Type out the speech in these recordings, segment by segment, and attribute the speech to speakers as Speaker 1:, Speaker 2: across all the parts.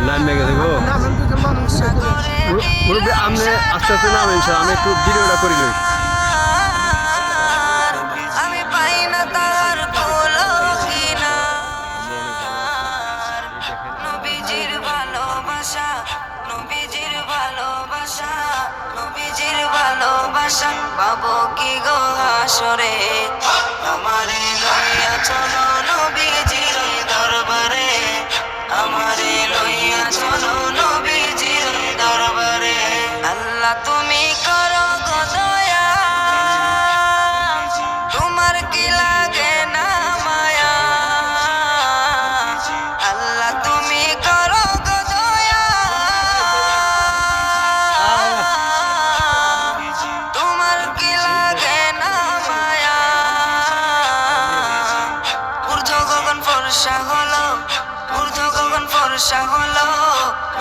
Speaker 1: নামে গেছে গো মুরব্বী আপনি আস্তে আস্তে নামেন আমি একটু ভিডিওটা করি লই
Speaker 2: বাবু কি গো হাসরে আমারে লইয়া চলো নবীজির দরবারে আমারে লইয়া চলো নবীজির দরবারে আল্লাহ তুমি করো গো দয়া তোমার কি লাগে না মায়া আল্লাহ তুমি করো গো দয়া তোমার কি লাগে না মায়া ঊর্ধ্ব গগন ফর্সা হলো ঊর্ধ্ব গগন ফর্সা হলো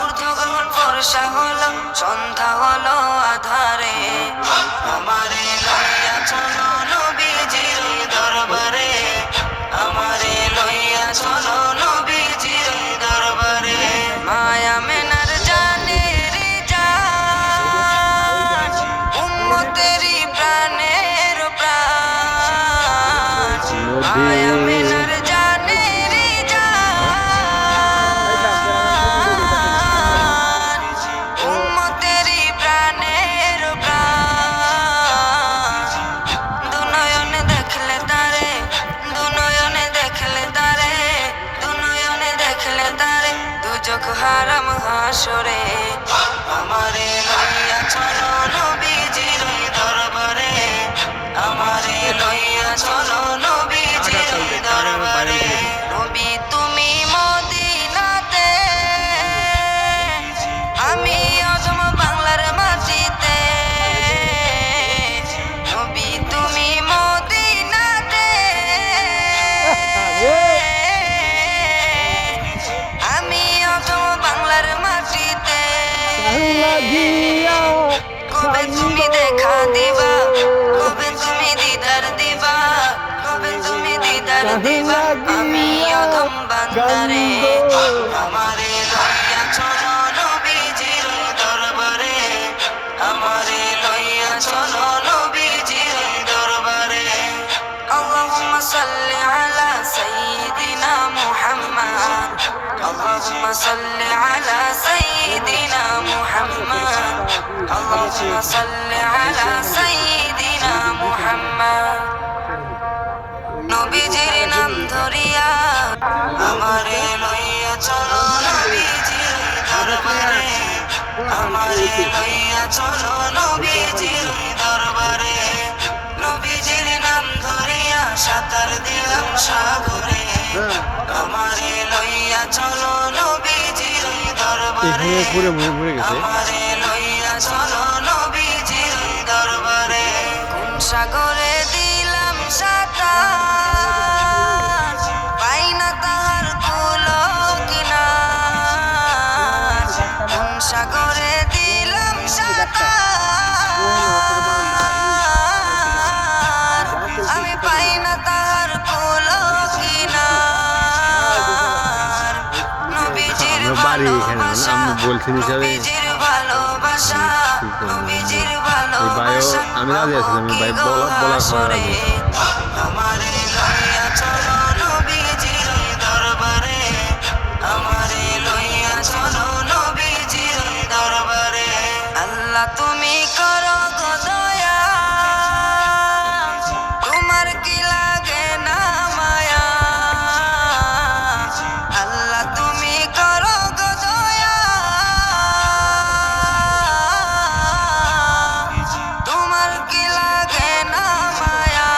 Speaker 2: ঊর্ধ্ব গগন ফর্সা হলো সন্ধ্যা হলো আধারে আমারে লইয়া চলো নবীজির দরবারে আমারে লইয়া চলো নবীজির দরবারে মায়া মেনার জানে রে জান উম্মতেরি প্রাণের প্রাণ মায়া মেনার জানে রে জান উম্মতেরি প্রাণের প্রাণ দুনয়নে দেখলে তারে দুনয়নে দেখলে তারে দুনয়নে দেখলে তারে দুজক হারাম হাসরে আমারে লইয়া চলো নবীজির দরবারে আমারে লইয়া চলো নবীজির দরবারে নবী তুমি মদিনাতে আমি অজম বাংলার মাটিতে নবী তুমি মদিনাতে আমি অজম বাংলার মাটিতে কবে তুমি দেখা দিবা কবে তুমি দিদার দিবা কবে তুমি দিদার দিবা আমি অধম বান্দারে আমারে লইয়া চলো নবীজির দরবারে আমারে লইয়া চলো নবীজির দরবারে اللهم صل على سيدنا محمد اللهم صل على سيدنا محمد اللهم صل على سيدنا محمد নবীজির নাম ধরিয়া আমারে লইয়া চলো নবীজির দরবারে আমারে লইয়া চলো নবীজির দরবারে নবীজির নাম ধরিয়া সাঁতার দিলাম সাগরে আমারে লইয়া চলো নবীজির দরবারে আমারে লইয়া চলো নবীজির দরবারে কোন সাগরে দিলাম সাঁতার পাই না তাহার কুলো কিনার কোন সাগরে দিলাম সাঁতার আমি পাই না তাহার কুলো কিনার নবীজির ভালোবাসা নবীজির ভালোবাসা নবীজির ভালোবাসা
Speaker 1: আমি রাজি আছিলাম ভাই বলার পর
Speaker 2: আমারে লইয়া চলো নবীজির দরবারে আমারে লইয়া চলো নবীজির দরবারে আল্লাহ তুমি করো গো দয়া তোমার কি লাগে না মায়া আল্লাহ তুমি করো গো দয়া তোমার কি লাগে না মায়া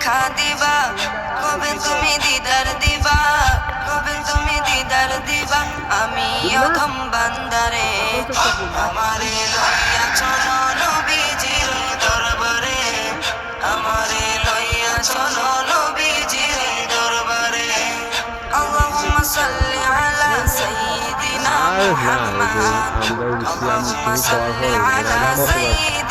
Speaker 2: দেখা দিবা কবে তুমি দিদার দিবা কবে তুমি দিদার দিবা আমি অধম বান্দারে আমারে লইয়া চলো নবীজির দরবারে আমারে লইয়া চলো নবীজির দরবারে আল্লাহুম্মা সাল্লি আলা সাইয়্যিদিনা মুহাম্মদ আল্লাহুম্মা সাল্লি আলা সাইয়্যিদিনা